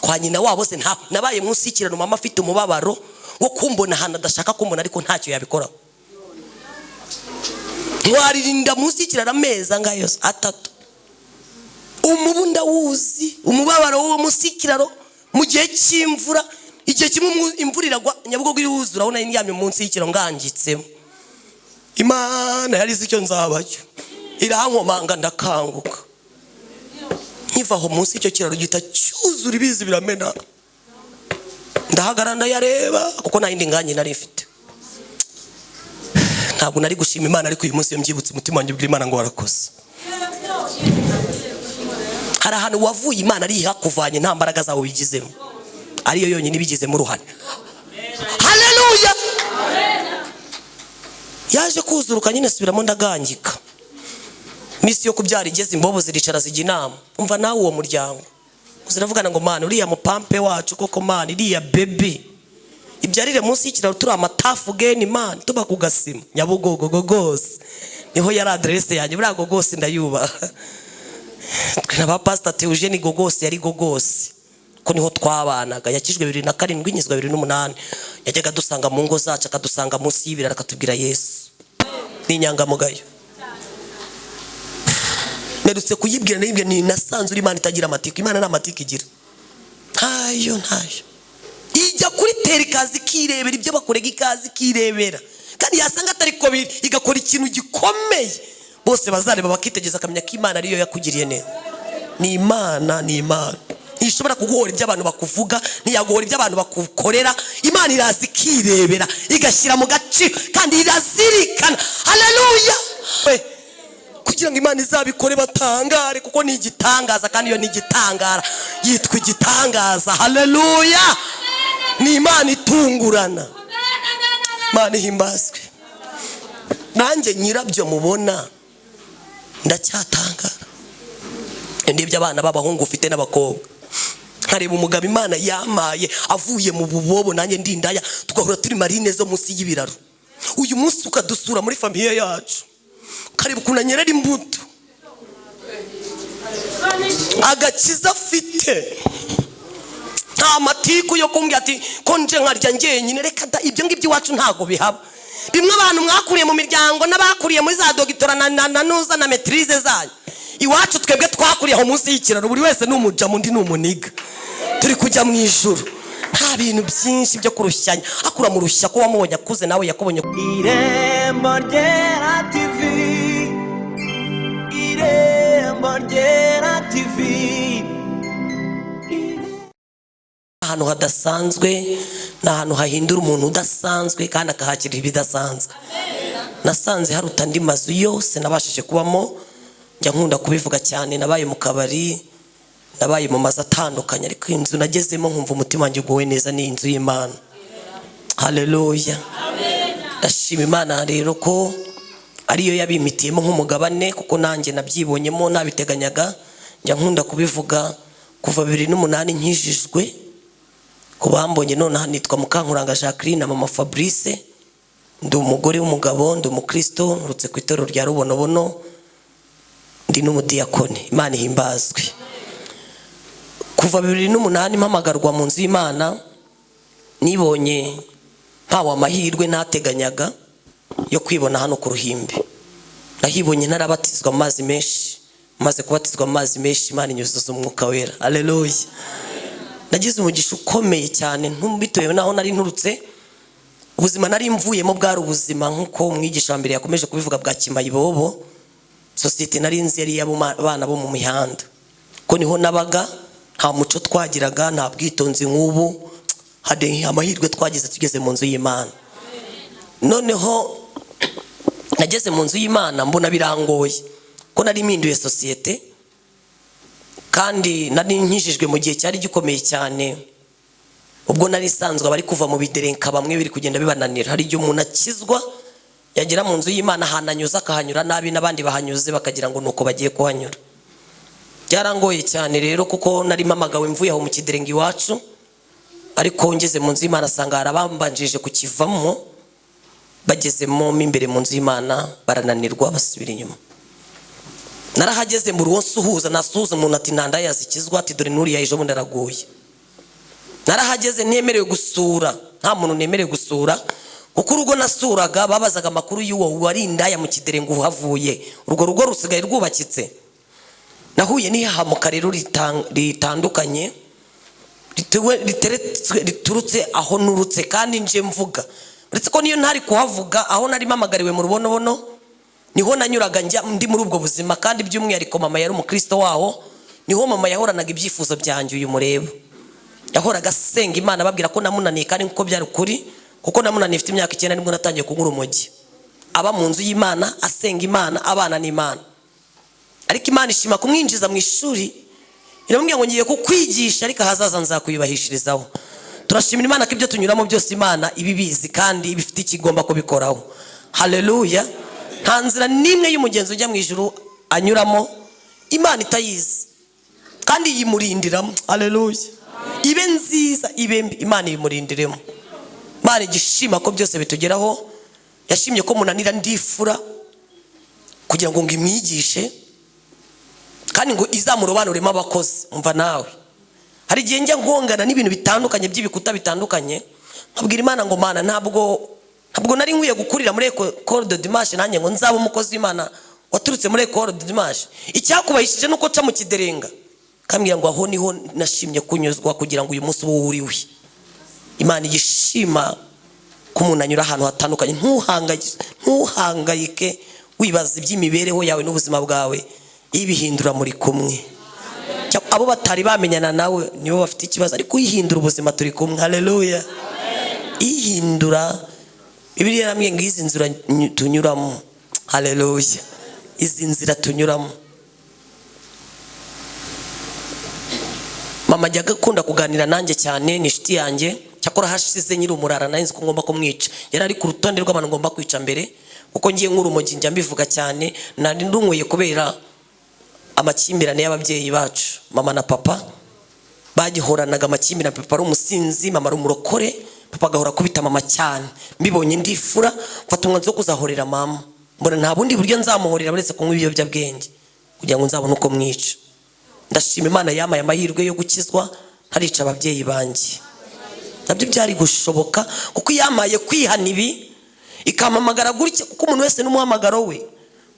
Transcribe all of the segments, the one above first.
kwa nyina wabo se nta nabaye munsi y'ikiraro mama afite umubabaro wo kumbona hana adashaka kumbona ariko ntacyo yabikora. Waririnda munsi y'ikiraro ameza ngayo 3. Umubunda wuzi umubabaro wo munsi y'ikiraro mu gihe cy'imvura, igihe kimwe imvura iragwa Nyabugogo iruzura urabona yamye munsi y'ikiraro ngangitsemo. Imana yari icyo nzabacyo irankomanga ndakanguka nkiva aho munsi y'icyo kiraro gita cyuzura ibizi biramena ndahagaranda yareba kuko nta yindi nganye nari mfite. Ntabwo nari gushima Imana ariko uyu munsi mbyibutse umutima wanjye ubwira Imana ngo warakoze. Hari ahantu wavuye Imana ari yakuvanye nta mbaraga zawe wigizemo, ariyo yonyine ibigizemo uruhare. Haleluya. Yaje kuzuruka nyine subiramo ndagangika. Misi yo kubyara igeze imbobo ziricara zijya inama. Umva nawe uwo muryango uziravugana ngo Mana uriya mupampe wacu koko Mana iriya bebe ibyarire munsi y'ikiraro turi amatafu geni Mana tuba kugasima Nyabugogo gogose niho yari adresse yanjye buriya gogose ndayubaha. Twina pastor Theogene gogose yari gogose ko niho twabanaga yakijwe 2007 nyizwa 2008 yajyaga dusanga mu ngo zacu akadusanga munsi y'ibiraro akatubwira Yesu ni inyangamugayo. Nerutse kuyibwira nibwe ni nasanzwe Imana itagira amatiko. Imana nta matiko igira ntayo ijya kuri teri kazi kirebera ibyo bakorega ikazi kirebera kandi yasanga atari ko biri igakora ikintu gikomeye bose bazareba bakitegeza akamenya ko Imana ariyo yakugiriye neza. Ni Imana ntishobora kuguhora ibyo abantu bakuvuga ntiyaguhora ibyo abantu bakukorera. Imana irazi kirebera igashyira mu gaciro kandi irazirikana. Haleluya. Kugira ngo Imana izabikore batangare kuko ni igitangaza kandi iyo ni igitangara yitwa igitangaza. Haleluya. Ni Imana itungurana. Imana ihimbazwe. Nanjye nyirabyo mubona ndacyatangara. Ndibyo abana b'abahungu ufite n'abakobwa nkareba umugabo Imana yamaye avuye mu bubobo nanjye ndindaya tugahura turi marine zo munsi y'ibiraro. Uyu munsi ukadusura muri famiye yacu kareba kunanyerera imbuto agakiza afite nta matiku yo kumbwira ati ko nje nkarya ngenyine. Reka da ibyo ngibyo iwacu ntago bihaba. Bimwe abantu mwakuriye mu miryango n'abakuriye muri za dogitora na nuza na maîtrise zanyu. Iwacu twebwe twakuriye aho munsi y'ikiraro buri wese n'umuja mundi n'umuniga turi kujya mu ijuru. Nta bintu byinshi byo kurushyanya akura mu rushya ko wamubonye akuze nawe yakubonye. Irembo Ryera TV, Irembo Ryera TV. Ahantu hadasanzwe n'ahantu hahindura umuntu udasanzwe kandi akahakira ibidasanzwe. Nasanze haruta andi mazu yose nabashije kubamo. Njya nkunda kubivuga cyane nabaye mu kabari nabaye mu mazu atandukanye ariko inzu nagezemo nkumva umutima wanjye uguwe neza ni inzu y'Imana. Haleluya. Ndashima Imana rero ko ariyo yabimitiyemo nk'umugabane kuko nanjye nabyibonyemo nabiteganyaga. Njya nkunda kubivuga kuva 2008 nkijijwe kubambonye none nitwa Mukankuranga Jacqueline na mama Fabrice. Ndi umugore w'umugabo ndi umukristo nurutse ku itorero rya Rubonobono ndi n'umudiyakoni. Imana ihimbazwe. Kuva 2008 mpamagarwa mu nzu y'Imana nibonye ntawe amahirwe nateganyaga yo kwibona hano ku Ruhimbi. Nahibonye narabatizwa amazi menshi maze kubatizwa amazi menshi Imana inyuzuza umwuka wera. Haleluya. Nagize umugisha ukomeye cyane ntumbitoye naho nari nturutse. Ubuzima nari mvuyemo bwari ubuzima nkuko umwigisha wa mbere yakomeje kubivuga bwa Kimayibobo. Societe nari nzi yari abana bo mu mihanda ko niho nabaga nta muco twagiraga nta bwitonzi nk'ubu. Hade amahirwe twagize tugeze mu nzu y'Imana. Noneho nageze mu nzu y'Imana mbona birangoye ko nari mpinduye societe kandi nari nkijijwe mu gihe cyari gikomeye cyane. Ubwo nari sanzwe bari kuva mu biderenka bamwe biri kugenda bibananira. Hari igihe umuntu akizwa yagera mu nzu y'Imana hananyuza akahanyura nabi n'abandi bahanyuze bakagira ngo nuko bagiye kuhanyura. Byarangoye cyane rero kuko nari mamagawe mvuye aho mu kiderenga iwacu ariko ngeze mu nzu y'Imana asanga arabambanjije kukivamo bagezemo imbere mu nzu y'Imana barananirwa basubira inyuma. Narahageze mu ruwo suhuza nasuhuza umuntu ati ntanda yazikizwa ati dore nuri ya ejo bundi araguye. narahageze ntemerewe gusura, nta muntu nemerewe gusura, kuko urugo nasuraga babazaga amakuru y'uwo wari indaya mu Kiderengo uhavuye. Urwo rugo rusigaye rwubakitse. Nahuye n'ihahamuka rero ritandukanye riturutse aho nurutse kandi nje mvuga. Uretse ko niyo ntari kuhavuga, aho nari mamagariwe mu rubonobono niho nanyuraga njya ndi muri ubwo buzima. Kandi by'umwihariko mama yari umukristo waho, niho mama yahoranaga ibyifuzo byanjye. Uyu mureba yahoraga asenga Imana, babwira ko namunaniye kandi kuko byari ukuri, kuko namunaniye mfite imyaka 9 nibwo natangiye kunyura urumogi. Aba mu nzu y'Imana asenga Imana, abana n'Imana. Ariko Imana ishima kumwinjiza mu ishuri, iramubwira ngo ngiye kukwigisha ariko hazaza nzakuyubahishirizaho. Turashimira Imana ko ibyo tunyuramo byose Imana ibibizi kandi ibifite ikigomba kubikoraho. Haleluya. Nta nzira nimwe y'umugenzi ujya mu ijuru anyuramo Imana itayizi kandi yimurindiramo. Haleluya. Ibe nziza ibe mbi, Imana yimurindiremo. Imana igishima ko byose bitugeraho. Yashimye ko munanira ndifura kugira ngo ngimwigishe kandi ngo izamurobanuremo abakozi. Umva nawe, hari igihe njya ngongana n'ibintu bitandukanye by'ibikuta bitandukanye, nkabwira Imana ngo Mana, ntabwo nari nkwiye gukurira muri Ecole de Dimanche nanjye ngo nzaba umukozi w'Imana waturutse muri Ecole de Dimanche. Icyakubahishije nuko ca mu Kiderenga, kambwira ngo aho niho nashimye kunyuzwa kugira ngo uyu munsi ubu uriwe. Imana igishima ko umuntu anyura ahantu hatandukanye. Ntuhangayike wibaza iby'imibereho yawe n'ubuzima bwawe, ibihindura muri kumwe. Abo batari bamenyana nawe nibo bafite ikibazo, ariko ihindura ubuzima turi kumwe. Haleluya. Ihindura. Bibiliya yaramye ngo izi nzira tunyuramo. Haleluya. Izi nzira tunyuramo. Mama ajyaga akunda kuganira nanjye cyane, ni inshuti yanjye. Cyakora hashize nyiri umurara nari nzi ko ngomba kumwica. Yari ari ku rutonde rw'abantu ngomba kwica mbere, kuko ngiye nk'urumogi njya mbivuga cyane. Nari ndumweye kubera amakimbirane y'ababyeyi bacu. Mama na papa bagihoranaga amakimbirane. Papa ari umusinzi, mama ari umurokore. Papa agahora kubita mama cyane. Mbibonye ndifura, mfata umwanzuro wo kuzahorera mama. Mbona nta bundi buryo nzamuhorera buretse kunywa ibiyobyabwenge kugira ngo nzabone uko mwica. Ndashima Imana yamaye amahirwe yo gukizwa ntarica ababyeyi banjye. Nabyo byari gushoboka kuko yamaye kwihana ibi ikamamagara gutya, kuko umuntu wese n'umuhamagaro we.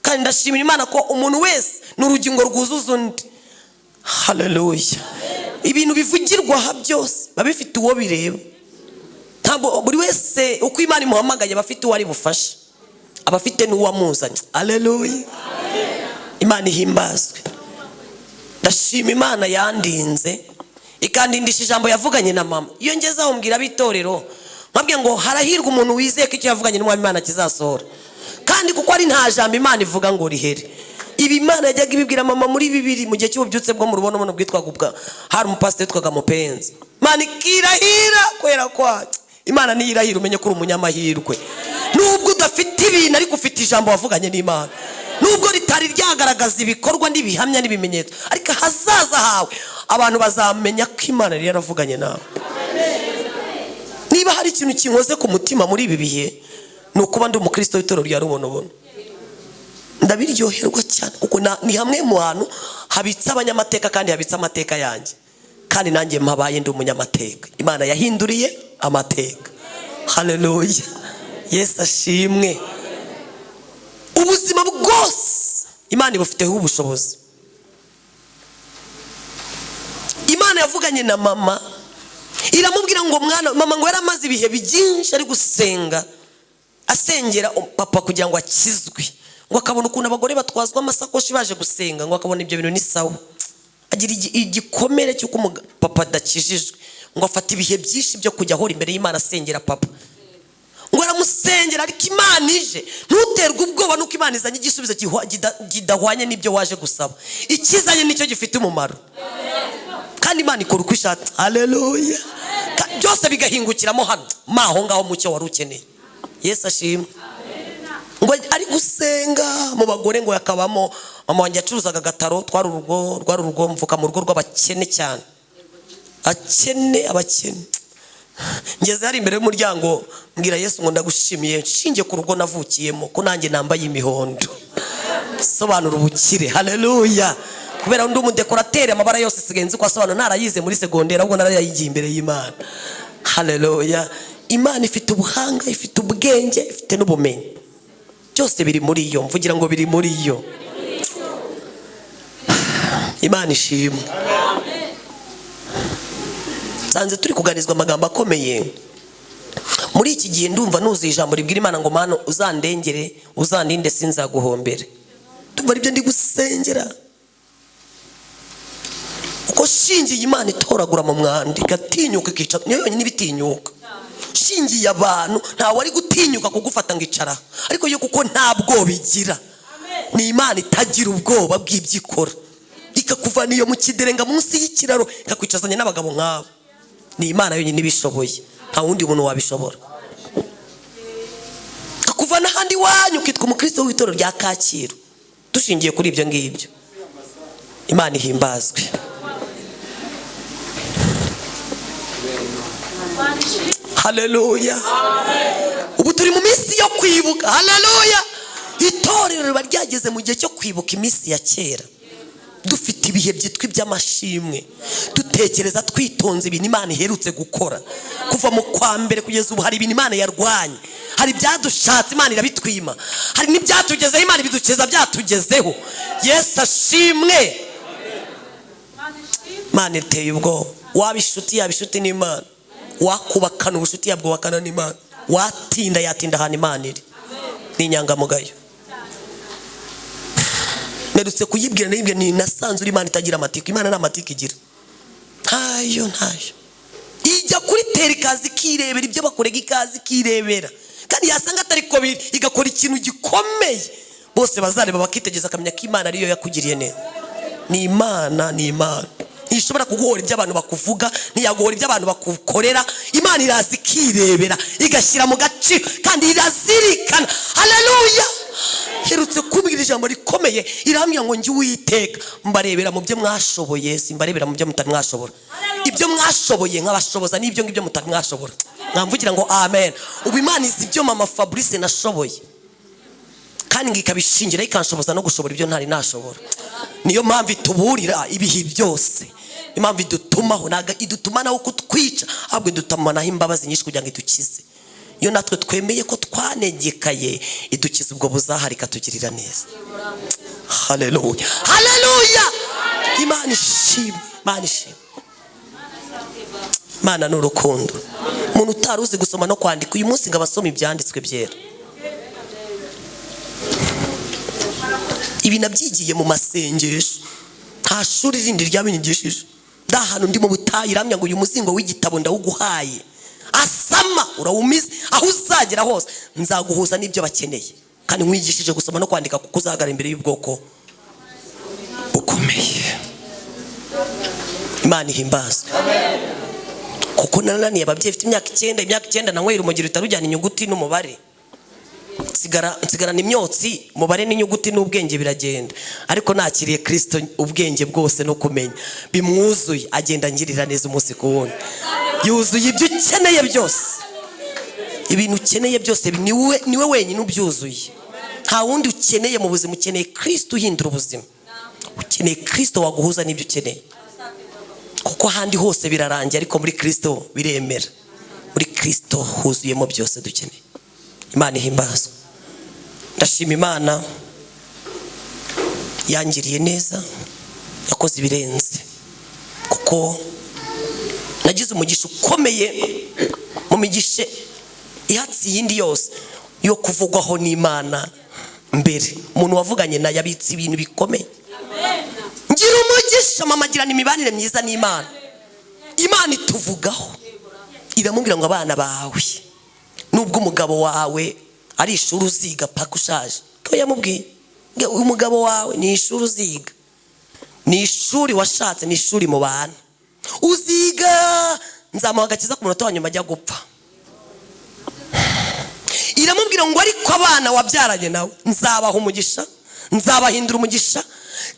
Kandi ndashimira Imana ko umuntu wese n'urugingo rwuzuza undi. Haleluya. Ibintu bivugirwa ha byose babifite uwo bireba. Ntabwo buri wese uko Imana imuhamagaye bafite uwo ari bufashe, abafite n'uwamuzanye. Haleluya. Imana ihimbazwe. Ndashima Imana yandinze ikandindisha ijambo yavuganye na mama. Iyo ngezaho mbwira bitorero nkabwiye ngo harahirwa umuntu wizeye ko icyo yavuganye n'umwami Imana kizasohora. Kandi kuko ari nta jambo Imana ivuga ngo rihere. Ibi Imana yajyaga ibibwira mama muri bibiri mu gihe cy'ububyutse bwo mu rubonobono bwitwaga ubwa, hari umupasiteri twaga Mupenzi. Imana ikirahira kwera kwayo. Imana niyirahira umenye ko uri umunyamahirwe. Nubwo udafite ibintu ariko ufite ijambo wavuganye n'Imana. Nubwo ritari ryagaragaza ibikorwa n'ibihamya n'ibimenyetso, ariko hazaza hawe abantu bazamenya ko Imana yari yaravuganye nawe. Niba hari ikintu kinkoze ku mutima muri ibi bihe, ni ukuba ndi umukristo w'itorero rya Rubonobono. Ndabiryoherwa cyane kuko ni hamwe mu hantu habitse abanyamateka kandi habitse amateka yanjye. Kandi nanjye mpabaye ndi umunyamateka. Imana yahinduriye amateka. Haleluya. Yesu ashimwe. Ubuzima bwose Imana ibufiteho ubushobozi. Imana yavuganye na mama iramubwira ngo mwana, mama ngo yaramaze ibihe byinshi ari gusenga asengera papa kugira ngo akizwe, ngo akabona ukuntu abagore batwazwa amasakoshi baje gusenga, ngo akabona ibyo bintu ni sawa. Agira igikomere cy'uko papa adakijijwe, ngo afata ibihe byinshi byo kujya ahora imbere y'Imana asengera papa. Ngo aramusengera ariko Imana ije. Ntuterwe ubwoba nuko Imana izanye igisubizo kidahwanye n'ibyo waje gusaba. Ikizanye nicyo gifite umumaro. Kandi Imana ikora uko ishatse. Haleluya. Byose bigahingukiramo hano maho ngaho mucyo wari ukeneye. Yesu ashimwe. Ngo ari gusenga mu bagore, ngo yakabamo mama wanjye acuruzaga gataro, twari urugo mvuka mu rugo rw'abakene cyane. Abakene. Ngeze hari imbere y'umuryango mbwira Yesu ngo ndagushimiye nshinge ku rugo navukiyemo ko nanjye nambaye imihondo. Sobanura ubukire. Haleluya. kubera ndi umudekorateri amabara yose sigaye nzi ko asobanura, narayize muri segonderi ahubwo narayigiye imbere y'Imana. Haleluya. Imana ifite ubuhanga, ifite ubwenge, ifite n'ubumenyi, byose biri muri yo. Mvugira ngo biri muri yo. Imana ishimwe. Sanze turi kuganizwa amagambo akomeye muri iki gihe. Ndumva nuzi ijambo ribwira Imana ngo Mana uzandengere, uzandinde, sinzaguhombere. Ndumva aribyo ndi gusengera, uko shingiye Imana itoragura mu mwanda igatinyuka ikica, niyo yonyine ibitinyuka. Shingiye abantu ntawe ari gutinyuka kugufata ngo icara, ariko yo kuko nta bwoba igira. Ni Imana itagira ubwoba bw'ibyo ikora, ikakuvana iyo mu kiderenga munsi y'ikiraro ikakwicazanya n'abagabo nk'abo. Ni Imana yonyine ibishoboye, nta wundi muntu wabishobora. Kakuvana ahandi wanyu ukitwa umukristo w'itorero rya Kacyiru. Dushingiye kuri ibyo ngibyo, Imana ihimbazwe. Haleluya. Ubu turi mu minsi yo kwibuka. Haleluya. Itorero riba ryageze mu gihe cyo kwibuka iminsi ya kera. Dufite ibihe byitwa iby'amashimwe, dutekereza twitonze ibintu Imana iherutse gukora. Kuva mu kwa mbere kugeza ubu hari ibintu Imana yarwanye, hari ibyadushatse Imana irabitwima, hari n'ibyatugezeho Imana ibidukeza byatugezeho. Yesu ashimwe. Imana iteye ubwoba. Waba inshuti yaba inshuti n'Imana, wakubakana ubushuti yabwubakana n'Imana, watinda yatinda ahantu Imana iri. Ni inyangamugayo. Nerutse kuyibwira n'ibyo, ni nasanze uri Imana itagira amatiko. Imana nta matiko igira, ntayo. Ijya kuri tera ikazi kirebera ibyo bakorega, ikazi kirebera, kandi yasanga atari ko biri igakora ikintu gikomeye. Bose bazareba bakitegeza akamenya ko Imana ariyo yakugiriye neza. Ni Imana, ni Imana. Ntishobora kuguhora ibyo abantu bakuvuga, ntiyaguhora ibyo abantu bakukorera. Imana irazi kirebera igashyira mu gaciro kandi irazirikana. Haleluya. Herutse kubwira ijambo rikomeye, irambwira ngo njye Uwiteka mbarebera mu byo mwashoboye, simbarebera mu byo mutari mwashobora. Ibyo mwashoboye nkabashoboza n'ibyo ngibyo mutari mwashobora. Mwamvugira ngo amen. Ubu Imana izi ibyo mama Fabrice nashoboye, kandi ngikabishingira ikanshoboza no gushobora ibyo ntari nashobora. Niyo mpamvu ituburira ibihe byose, impamvu idutumaho, naga idutuma naho kutwica, ahubwo idutamanaho imbabazi nyinshi kugira ngo idukize. Iyo natwe twemeye ko twanegekaye, idukiza ubwo buzahari ikatugirira neza. Haleluya. Haleluya. Imana ishimwe. Imana ishimwe. Imana ni urukundo. Umuntu utari uzi gusoma no kwandika uyu munsi ngo abasoma ibyanditswe byera. Ibi nabyigiye mu masengesho, nta shuri rindi ryabinyigishije. Ndahantu ndi mu butayu, iramya ngo uyu muzingo w'igitabo ndawuguhaye, asama urawumize, aho uzagera hose nzaguhuza n'ibyo bakeneye, kandi nkwigishije gusoma no kwandika kuko uzagara imbere y'ubwoko bukomeye. Imana ihimbazwe. Kuko nananiye ababyeyi bafite imyaka 9 nanywera umugiro utarujyana inyuguti n'umubare. Nsigarana imyotsi, umubare n'inyuguti n'ubwenge biragenda, ariko nakiriye Kristo ubwenge bwose no kumenya bimwuzuye, agenda ngirira neza umunsi ku wundi. Yuzuye ibyo ukeneye byose, ibintu ukeneye byose niwe wenyine ubyuzuye. Nta wundi ukeneye mu buzima, ukeneye Kristo uhindura ubuzima, ukeneye Kristo waguhuza n'ibyo ukeneye. Kuko handi hose birarangiye, ariko muri Kristo biremera. Muri Kristo huzuyemo byose dukeneye. Imana ihimbazwe. Ndashima Imana yangiriye neza, yakoze ibirenze, kuko nagize umugisha ukomeye mu migishe ihatsi yindi yose yo kuvugwaho n'Imana mbere. Umuntu wavuganye na yabitse ibintu bikomeye. Ngira umugisha mama agirana imibanire myiza n'Imana. Imana ituvugaho, iramubwira ngo abana bawe, nubwo umugabo wawe ari ishuri uziga paka ushaje, ko yamubwiye umugabo wawe ni ishuri uziga, ni ishuri washatse, ni ishuri mu bana uziga, nzamuha agakiza ku munota wa nyuma ajya gupfa. Iramubwira ngo ariko abana wabyaranye nawe nzabaha umugisha, nzabahindura umugisha,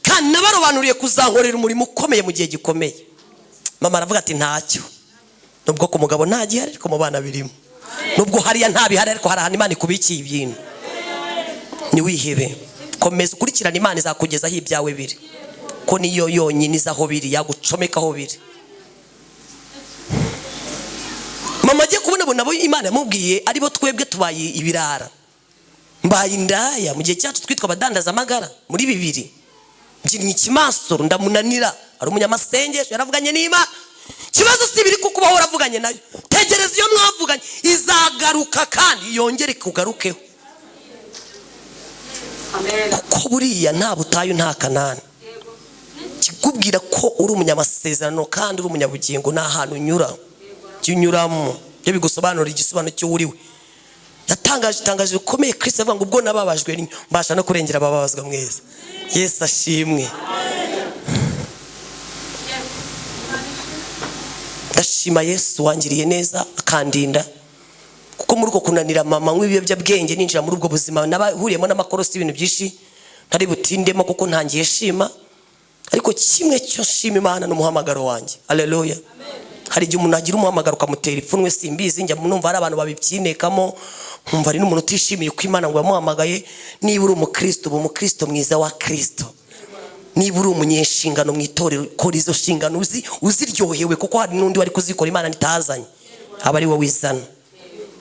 kandi nabarobanuriye kuzankorera umurimo ukomeye mu gihe gikomeye. Mama aravuga ati ntacyo, nubwo ku mugabo nta gihari ariko mu bana birimo, nubwo hariya nta bihari ariko hari ahantu Imana ikubikiye ibintu. Ni wihebe, komeza ukurikirana, Imana izakugezaho ibyawe biri. ko niyo yonyine izaho biri, yagucomekaho biri. Mama agiye kubona nabo Imana yamubwiye aribo twebwe tubaye ibirara, mbaye indaya mu gihe cyacu twitwa abadandaza amagara muri 2. Ngiye ikimasoro ndamunanira, ari umunyamasengesho yaravuganye n'Imana. Kibazo si biri kuko bahora avuganye nayo, tegereza iyo mwavuganye izagaruka kandi yongere kugarukeho. Amen. Kuko buriya nta butayu nta Kanani. Kikubwira ko uri umunyamasezerano kandi uri umunyabugingo nta hantu unyura. Cyunyuramo byo bigusobanura igisobanuro cyo uriwe. Yatangaje bikomeye Kristo avuga ngo ubwo nababajwe mbasha no kurengera ababazwa mwese. Yesu ashimwe. Ndashima Yesu wangiriye neza akandinda, kuko muri uko kunanira mama nk'ibiyobyabwenge ninjira muri ubwo buzima nabahuriyemo n'amakorosi ibintu byinshi ntari butindemo kuko ntangiye shima. Ariko kimwe cyo shima Imana n'umuhamagaro wanjye. Haleluya. Hari igihe umuntu agira umuhamagaro ukamutera ipfunwe simbizi, njya numva hari abantu babibyinekamo, nkumva ari n'umuntu utishimiye ko Imana ngo yamuhamagaye. Niba uri umukristo uba umukristo mwiza wa Kristo. Niba uri umunyeshingano mwitorero kora izo shingano uziryohewe, kuko hari n'undi wari kuzikora Imana nitazanye aba ari wowe wizana.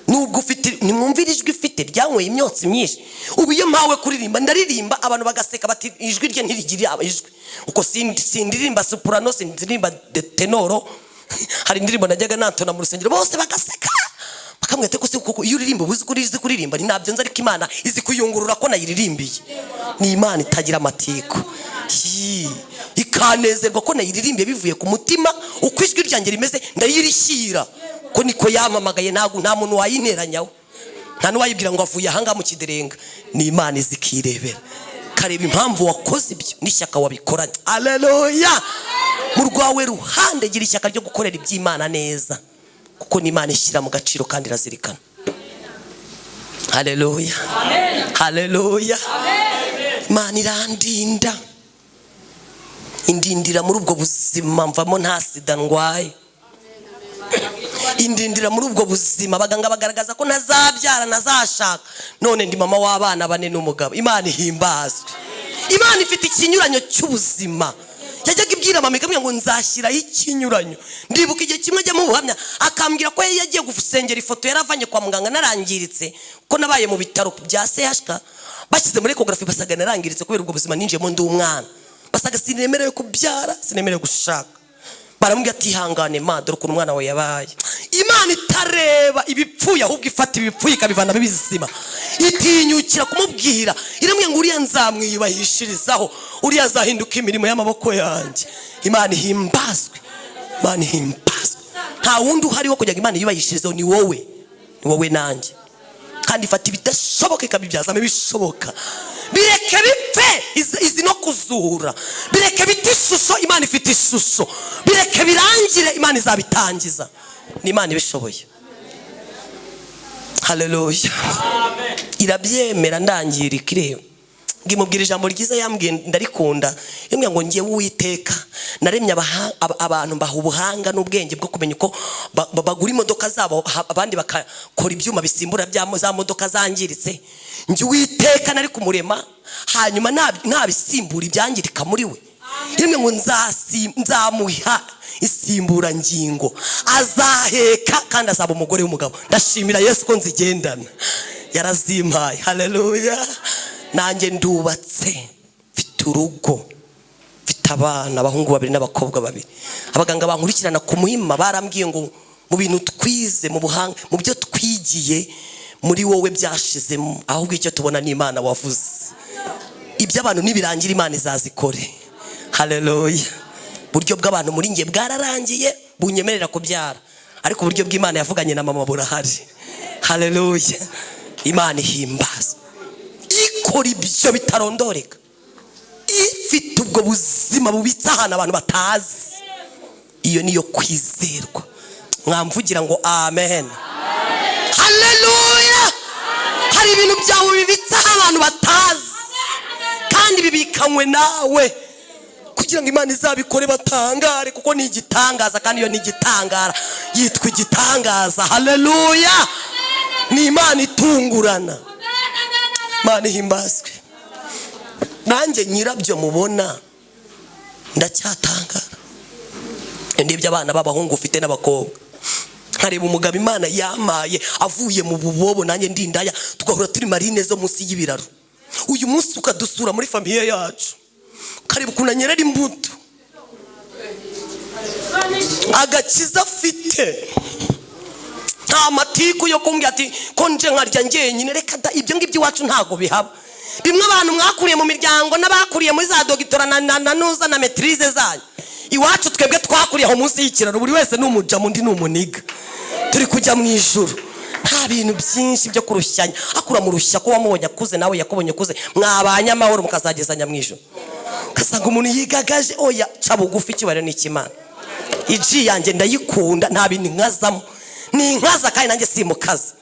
Nubwo ufite nimwumvira ijwi ufite ryanyweye imyotsi myinshi, ubu iyo mpawe kuririmba ndaririmba abantu bagaseka bati ijwi rye ntirigira ijwi, uko sindirimba soprano sindirimba tenoro. Hari indirimbo najyaga natona mu rusengero bose bagaseka bakamwete ko se kuko iyo uririmba uzi kuririmba ni nabyo nzi, ariko Imana izi kuyungurura ko nayiririmbiye. Ni Imana itagira amatiko, ikanezerwa ko nayiririmbiye bivuye ku mutima, uko ijwi ryanjye rimeze ndayirishyira ko niko yamamagaye. Nta muntu wayinteranyaho, nta n'uwayibwira ngo avuye ahanga mu kiderenga. Ni Imana izikirebera, kareba impamvu wakoze ibyo n'ishyaka wabikoranye. Haleluya. Mu rwawe ruhande gira ishyaka ryo gukorera iby'Imana neza, kuko ni Imana ishyira mu gaciro kandi irazirikana. Haleluya. Haleluya. Imana irandinda, indindira muri ubwo buzima mvamo nta sida ndwaye. Indindira muri ubwo buzima abaganga bagaragaza ko ntazabyara nazashaka, none ndi mama w'abana 4 n'umugabo. Imana ihimbazwe. Imana ifite ikinyuranyo cy'ubuzima. Yajyaga ibwira mama ikamubwira ngo nzashyiraho ikinyuranyo. Ndibuka igihe kimwe ajya mu buhamya akambwira ko yagiye gusengera ifoto yaravanye kwa muganga narangiritse, ko nabaye mu bitaro bya CHK bashyize muri ecography basaga narangiritse kubera ubwo buzima ninjemo ndi umwana. Basaga sinemerewe kubyara, sinemerewe gushaka. Baramubwira ati ihangane ma, dore ko umwana wawe yabaye. Imana itareba ibipfuye ahubwo ifata ibipfuye ikabivana bizima. Itinyukira kumubwira, iramwe ngo uriya nzamwiyubahishirizaho, uriya azahinduka imirimo y'amaboko yanjye. Imana ihimbazwe. Imana ihimbazwe. Nta wundi uhari wo kujya Imana yubahishirizaho, ni wowe. Ni wowe nanjye. Kandi ifata ibidashoboka ikabibyazamo ibishoboka. Bireke bipfe izi no kuzura. Bireke biti ishusho, Imana ifite ishusho. Bireke birangire, Imana izabitangiza. Ni Imana ibishoboye. Haleluya. Amen. Irabyemera ndangira ikireba. Ngimubwira ijambo ryiza yambwiye ndarikunda. Yambwiye ngo ngiye Uwiteka naremye abantu baha ubuhanga n'ubwenge bwo kumenya uko bagura imodoka zabo, abandi bakakora ibyuma bisimbura za modoka zangiritse. Ngiye Uwiteka nari kumurema, hanyuma nabisimbura ibyangirika muri we. Yambwiye ngo nzamuha isimbura ngingo, azaheka kandi azaba umugore w'umugabo. Ndashimira Yesu ko nzigendana, yarazimpaye. Haleluya. Nanjye ndubatse, mfite urugo, mfite abana, abahungu 2 n'abakobwa 2. Abaganga bankurikirana ku muhima barambwiye ngo mu bintu twize mu buhanga, mu byo twigiye muri wowe byashizemo, ahubwo icyo tubona ni Imana wavuze. Ibyo abantu nibirangira Imana izazikore. Haleluya. Buryo bw'abantu muri ngiye bwararangiye bunyemerera kubyara, ariko uburyo bw'Imana yavuganye na mama burahari. Haleluya. Imana ihimbazwe. Ikora ibyo bitarondoreka, ifite ubwo buzima bubitse ahantu abantu batazi. Iyo niyo kwizerwa. Mwamvugira ngo amen. Haleluya. Hari ibintu byawe bibitse abantu batazi kandi bibikanywe nawe, kugira ngo Imana izabikore batangare, kuko ni igitangaza. Kandi iyo ni igitangara yitwa igitangaza. Haleluya. Ni Imana itungurana. Imana ihimbazwe. Nanjye nyirabyo mubona ndacyatangara ndebye abana b'abahungu ufite n'abakobwa, nkareba umugabo Imana yamaye avuye mu bubobo nanjye ndindaya, tugahura turi marine zo munsi y'ibiraro. Uyu munsi ukadusura muri famiye yacu, kareba ukuntu anyerera imbuto, agakiza afite, nta matiku yo kumbwira ati ko nje nkarya njyenyine. Reka da, ibyo ngibyo iwacu ntago bihaba. Bimwe abantu mwakuriye mu miryango n'abakuriye muri za dogitora na nuza na maîtrise zanyu, iwacu twebwe twakuriye aho munsi y'ikiraro, buri wese n'umuja mundi n'umuniga, turi kujya mu ijuru. Nta bintu byinshi byo kurushyanya, akura mu rushya ko wamubonye akuze nawe yakubonye akuze, mwabanye amahoro mukazagezanya mu ijuru. Kasanga umuntu yigagaje, oya ca bugufi kibare n'ikimana. Iji yanjye ndayikunda, nta bintu nkazamo, ni inkaza kandi nanjye simukaza,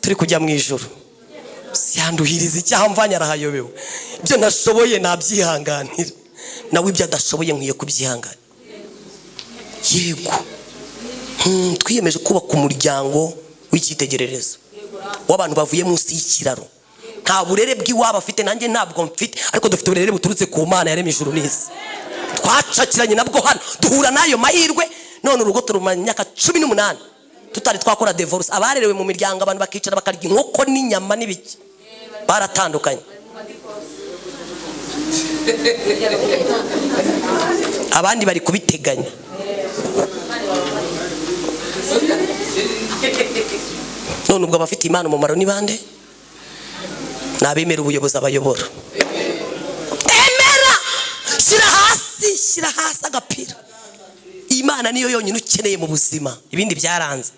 turi kujya mu ijuru. Siyanduhiriza icyaha mvanya arahayobewe, ibyo nashoboye nabyihanganira, nawe ibyo adashoboye nkwiye kubyihangana. Yego, twiyemeje kubaka umuryango w'icyitegererezo w'abantu bavuye munsi y'ikiraro. Nta burere bw'iwabo afite, nanjye ntabwo mfite, ariko dufite uburere buturutse ku Mana yaremye ijuru n'isi. Twacakiranye nabwo hano, duhura n'ayo mahirwe, none urugo turumanya imyaka 18 tutari twakora divorce. Abarerewe mu miryango abantu bakicara bakarya inkoko n'inyama n'ibiki, baratandukanye. Abandi bari kubiteganya. None ubwo abafite Imana umumaro ni bande? Nabemera ubuyobozi abayobora. Emera, shyira hasi agapira. Imana niyo yonyine ukeneye mu buzima, ibindi byaranze.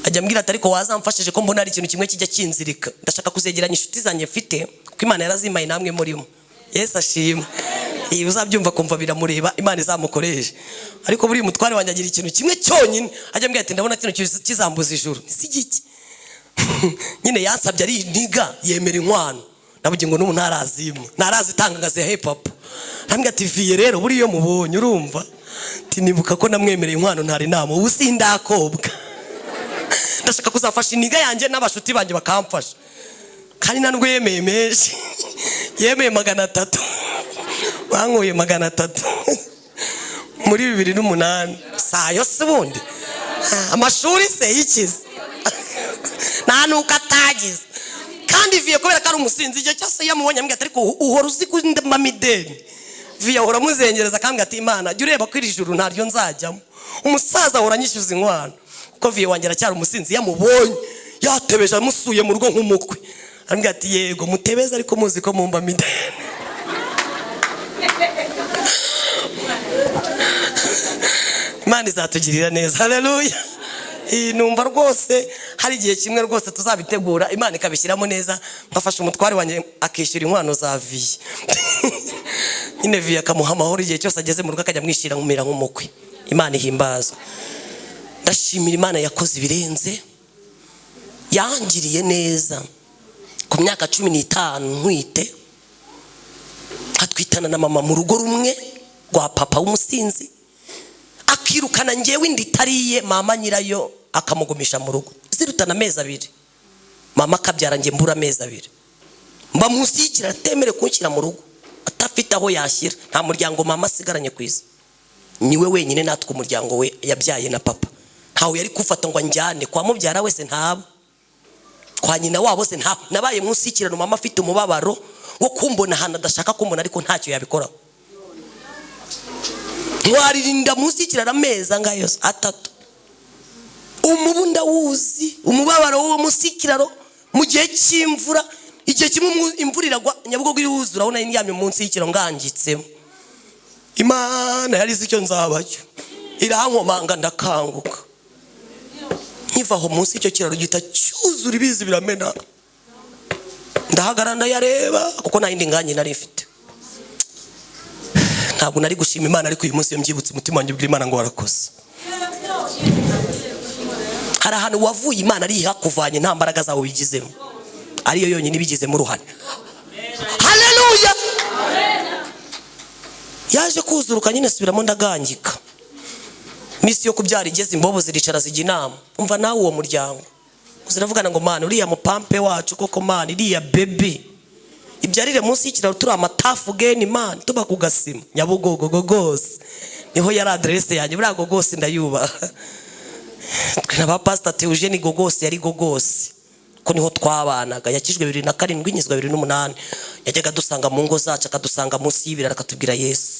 Ajya mbwira ati ariko wazamfashije ko mbona ari ikintu kimwe kijya kinzirika, ndashaka kuzegeranya inshuti zanjye mfite, kuko Imana yarazimaye namwe murimo. Yesu ashimwe. Iyo uzabyumva kumva biramureba, Imana izamukoresha. Ariko buri mutware wanjye agira ikintu kimwe cyonyine, ajya mbwira ati ndabona kino kizambuza ijuru. Si giki. Nyine yansabye ari niga yemera inkwano, nabugingo n'umuntu ntarazimwe, ntarazitanga ngaze hip hop. Ambwira ati viye rero buri yo mubonye urumva, tinibuka ko namwemereye inkwano ntari nama, ubu sindakobwa. Ndashaka kuzafasha iniga yanjye n'abashuti banjye bakamfasha. Kandi nanubwo yemeye menshi, yemeye 300, bankuye 300 muri 2008. Sayo se bundi amashuri se yikize nta nuko atagize. Kandi viye kubera ko ari umusinzi, igihe cyose yamubonye ambwira ati ariko uhora uzi kundema mideni. Viye ahora muzengereza akambwira ati Imana jya ureba ko iri juru ntaryo nzajyamo. Umusaza ahora anyishyuza inkwano, kuko viye wanjye aracyari umusinzi. Yamubonye yatebeje amusuye mu rugo nk'umukwe, ambwira ati yego mutebeze ariko muzi ko mumba mideni. Imana izatugirira neza. Haleluya. Numva rwose hari igihe kimwe rwose tuzabitegura, Imana ikabishyiramo neza, nkafasha umutware wanjye akishyura inkwano za viye. Nyine viye akamuha amahoro igihe cyose ageze mu rugo akajya mwishira nkumira nk'umukwe. Imana ihimbazwe. Ndashimira Imana yakoze ibirenze, yangiriye neza. Ku myaka 15 ntwite, atwitana na mama mu rugo rumwe rwa papa w'umusinzi, akirukana njyewe nditariye mama nyirayo akamugumisha mu rugo. Zirutana amezi 2, mama akabyara njye mbura amezi 2. Mba munsi y'ikiraro atemere kunshyira mu rugo, atafite aho yashyira. Nta muryango mama asigaranye ku isi, niwe wenyine natwe umuryango we yabyaye na papa. Ntawe yari kufata ngo njyane kwa mubyara wese, ntabo kwa nyina wabo se nta. Nabaye munsi y'ikiraro mama afite umubabaro wo kumbona hana adashaka kumbona, ariko ntacyo yabikoraho. Waririnda munsi y'ikiraro amezi angayo 3. Umubunda wuzi umubabaro wo munsi y'ikiraro mu gihe cy'imvura. Igihe kimwe imvura iragwa Nyabugogo iruzura, urabona yamye munsi y'ikiraro ngangitsemo. Imana yari icyo nzabacyo, irankomanga ndakanguka. Nkivaho munsi y'icyo kiraro gita cyuzura ibizi biramena, ndahagarana yareba kuko nta yindi nganye nari mfite. Ntabwo nari gushima Imana, ariko uyu munsi iyo mbyibutse umutima wanjye ubwira Imana ngo warakoze. Hari ahantu wavuye Imana ari hakuvanye, nta mbaraga zawe bigizemo, ariyo yonyine ibigizemo uruhare. Haleluya. Yaje kuzuruka nyine subiramo ndagangika. Misi yo kubyara igeze, imbobo ziricara zijya inama. Umva nawe uwo muryango uziravugana ngo Mana uriya mupampe wacu koko, Mana iriya baby ibyarire munsi y'ikiraro turi amatafu geni man tuba ku Gasima Nyabugogo gogose niho yari adresse yanjye buriya gogose ndayubaha. Twe na ba Pastor Theogene gogose yari gogose ko niho twabanaga. Yakijwe 2007 nyizwa 2008 yajyaga dusanga mu ngo zacu akadusanga munsi y'ibiraro akatubwira Yesu.